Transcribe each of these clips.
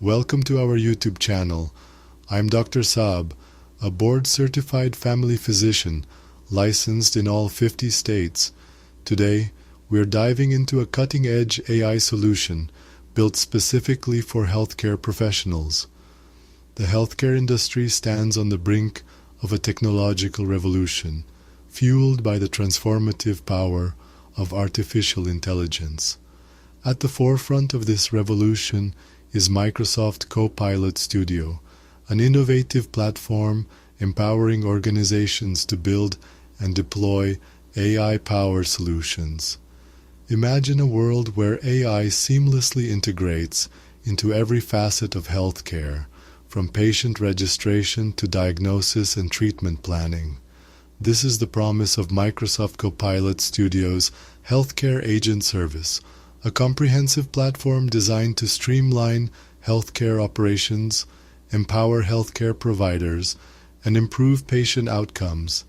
Welcome to our YouTube channel. I'm Dr. Saab, a board-certified family physician licensed in all 50 states. Today, we're diving into a cutting-edge AI solution built specifically for healthcare professionals. The healthcare industry stands on the brink of a technological revolution, fueled by the transformative power of artificial intelligence. At the forefront of this revolution is Microsoft Copilot Studio, an innovative platform empowering organizations to build and deploy AI-powered solutions. Imagine a world where AI seamlessly integrates into every facet of healthcare, from patient registration to diagnosis and treatment planning. This is the promise of Microsoft Copilot Studio's Healthcare Agent Service, a comprehensive platform designed to streamline healthcare operations, empower healthcare providers, and improve patient outcomes.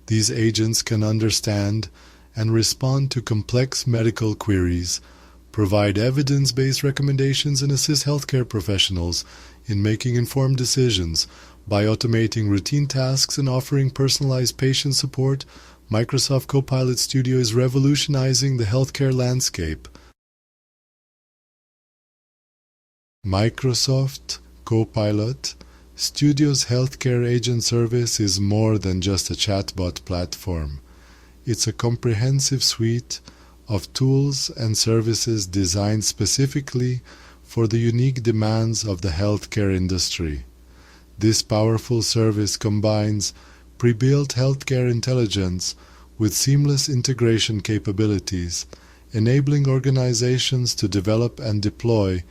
These agents can understand and respond to complex medical queries, provide evidence-based recommendations, and assist healthcare professionals in making informed decisions. By automating routine tasks and offering personalized patient support, Microsoft Copilot Studio is revolutionizing the healthcare landscape. Microsoft Copilot Studio's Healthcare Agent Service is more than just a chatbot platform. It's a comprehensive suite of tools and services designed specifically for the unique demands of the healthcare industry. This powerful service combines pre-built healthcare intelligence with seamless integration capabilities, enabling organizations to develop and deploy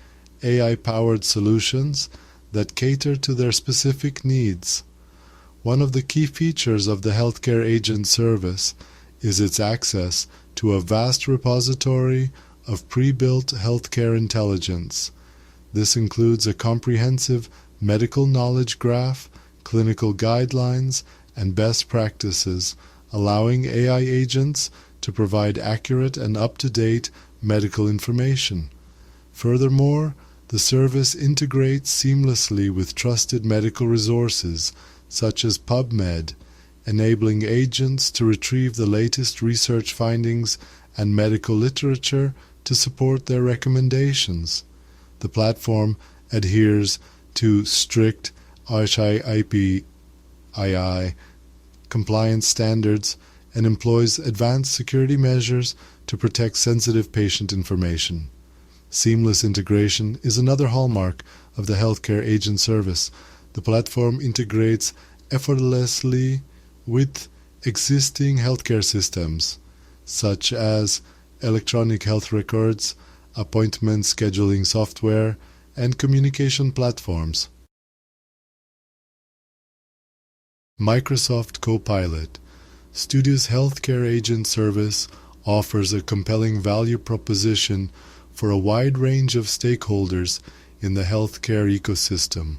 AI-powered solutions that cater to their specific needs. One of the key features of the Healthcare Agent Service is its access to a vast repository of pre-built healthcare intelligence. This includes a comprehensive medical knowledge graph, clinical guidelines, and best practices, allowing AI agents to provide accurate and up-to-date medical information. Furthermore, the service integrates seamlessly with trusted medical resources such as PubMed, enabling agents to retrieve the latest research findings and medical literature to support their recommendations. The platform adheres to strict HIPAA compliance standards and employs advanced security measures to protect sensitive patient information. Seamless integration is another hallmark of the Healthcare Agent Service. The platform integrates effortlessly with existing healthcare systems, such as electronic health records, appointment scheduling software, and communication platforms. Microsoft Copilot Studio's Healthcare Agent Service offers a compelling value proposition for a wide range of stakeholders in the healthcare ecosystem.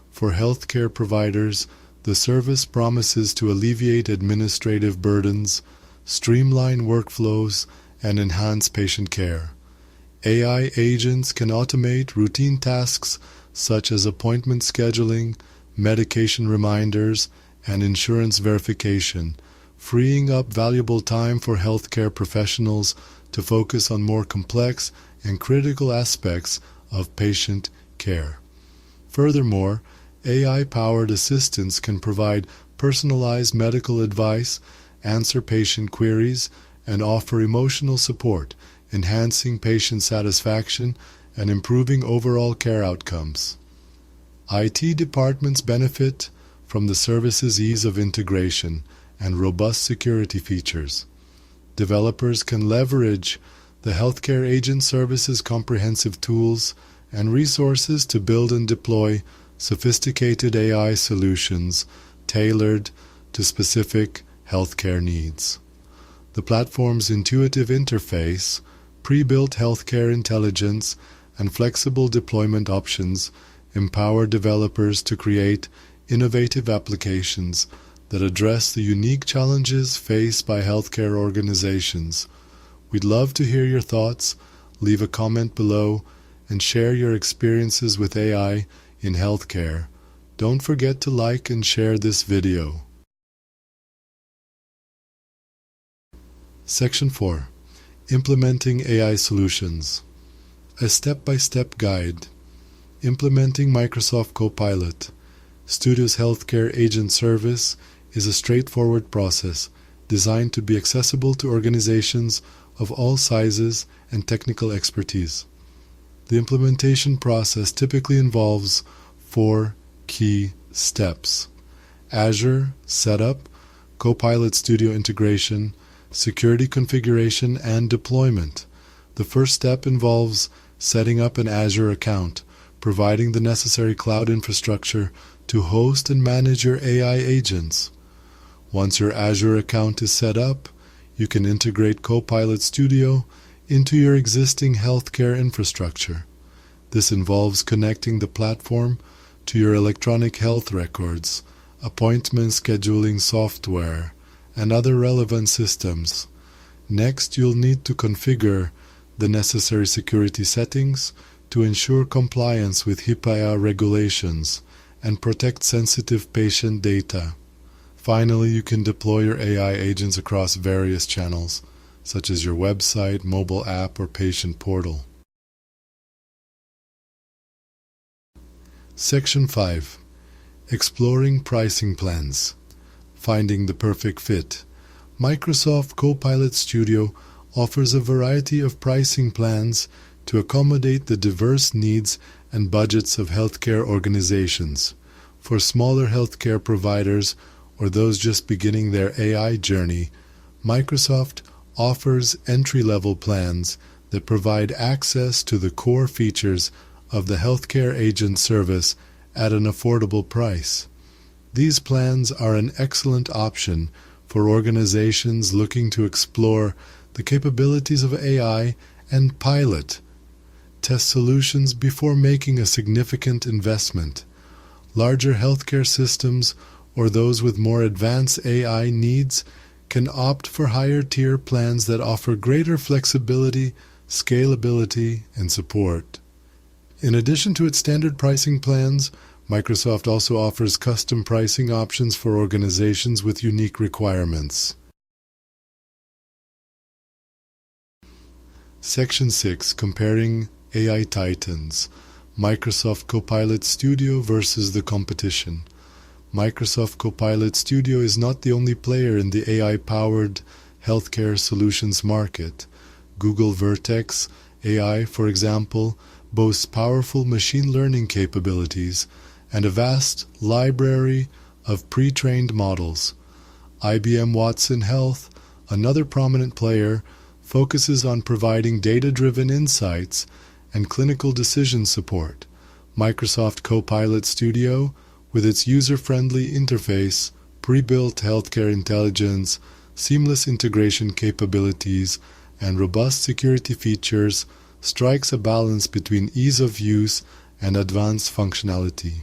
For healthcare providers, the service promises to alleviate administrative burdens, streamline workflows, and enhance patient care. AI agents can automate routine tasks such as appointment scheduling, medication reminders, and insurance verification, freeing up valuable time for healthcare professionals to focus on more complex and critical aspects of patient care. Furthermore, AI-powered assistants can provide personalized medical advice, answer patient queries, and offer emotional support, enhancing patient satisfaction and improving overall care outcomes. IT departments benefit from the service's ease of integration and robust security features. Developers can leverage the Healthcare Agent Service's comprehensive tools and resources to build and deploy sophisticated AI solutions tailored to specific healthcare needs. The platform's intuitive interface, pre-built healthcare intelligence, and flexible deployment options empower developers to create innovative applications that address the unique challenges faced by healthcare organizations. We'd love to hear your thoughts. Leave a comment below and share your experiences with AI in healthcare. Don't forget to like and share this video. Section 4. Implementing AI Solutions. A step-by-step guide. Implementing Microsoft Copilot Studio's Healthcare Agent Service is a straightforward process designed to be accessible to organizations of all sizes and technical expertise. The implementation process typically involves 4 key steps: Azure setup, Copilot Studio integration, security configuration, and deployment. The first step involves setting up an Azure account, providing the necessary cloud infrastructure to host and manage your AI agents. Once your Azure account is set up, you can integrate Copilot Studio into your existing healthcare infrastructure. This involves connecting the platform to your electronic health records, appointment scheduling software, and other relevant systems. Next, you'll need to configure the necessary security settings to ensure compliance with HIPAA regulations and protect sensitive patient data. Finally, you can deploy your AI agents across various channels, such as your website, mobile app, or patient portal. Section 5. Exploring Pricing Plans. Finding the perfect fit. Microsoft Copilot Studio offers a variety of pricing plans to accommodate the diverse needs and budgets of healthcare organizations. For smaller healthcare providers or those just beginning their AI journey, Microsoft offers entry-level plans that provide access to the core features of the healthcare agent service at an affordable price. These plans are an excellent option for organizations looking to explore the capabilities of AI and pilot test solutions before making a significant investment. Larger healthcare systems or those with more advanced AI needs can opt for higher-tier plans that offer greater flexibility, scalability, and support. In addition to its standard pricing plans, Microsoft also offers custom pricing options for organizations with unique requirements. Section 6. Comparing AI Titans. Microsoft Copilot Studio versus the competition. Microsoft Copilot Studio is not the only player in the AI-powered healthcare solutions market. Google Vertex AI, for example, boasts powerful machine learning capabilities and a vast library of pre-trained models. IBM Watson Health, another prominent player, focuses on providing data-driven insights and clinical decision support. Microsoft Copilot Studio, with its user-friendly interface, pre-built healthcare intelligence, seamless integration capabilities, and robust security features, strikes a balance between ease of use and advanced functionality.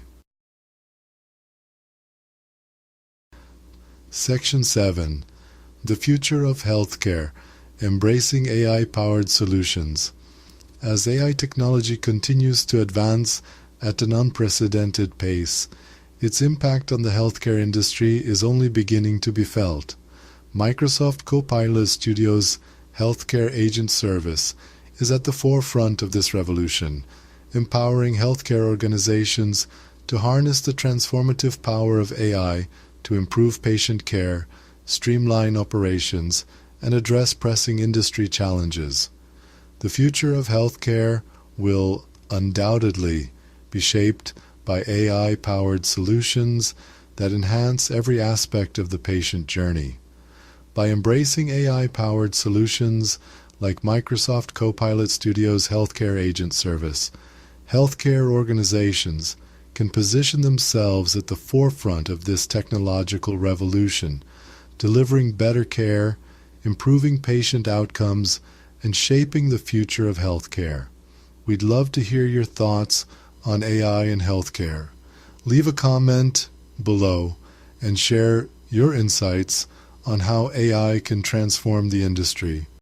Section 7. The Future of Healthcare. Embracing AI-powered solutions. As AI technology continues to advance at an unprecedented pace, its impact on the healthcare industry is only beginning to be felt. Microsoft Copilot Studio's Healthcare Agent Service is at the forefront of this revolution, empowering healthcare organizations to harness the transformative power of AI to improve patient care, streamline operations, and address pressing industry challenges. The future of healthcare will undoubtedly be shaped by AI-powered solutions that enhance every aspect of the patient journey. By embracing AI-powered solutions like Microsoft Copilot Studio's Healthcare Agent Service, healthcare organizations can position themselves at the forefront of this technological revolution, delivering better care, improving patient outcomes, and shaping the future of healthcare. We'd love to hear your thoughts on AI in healthcare. Leave a comment below and share your insights on how AI can transform the industry.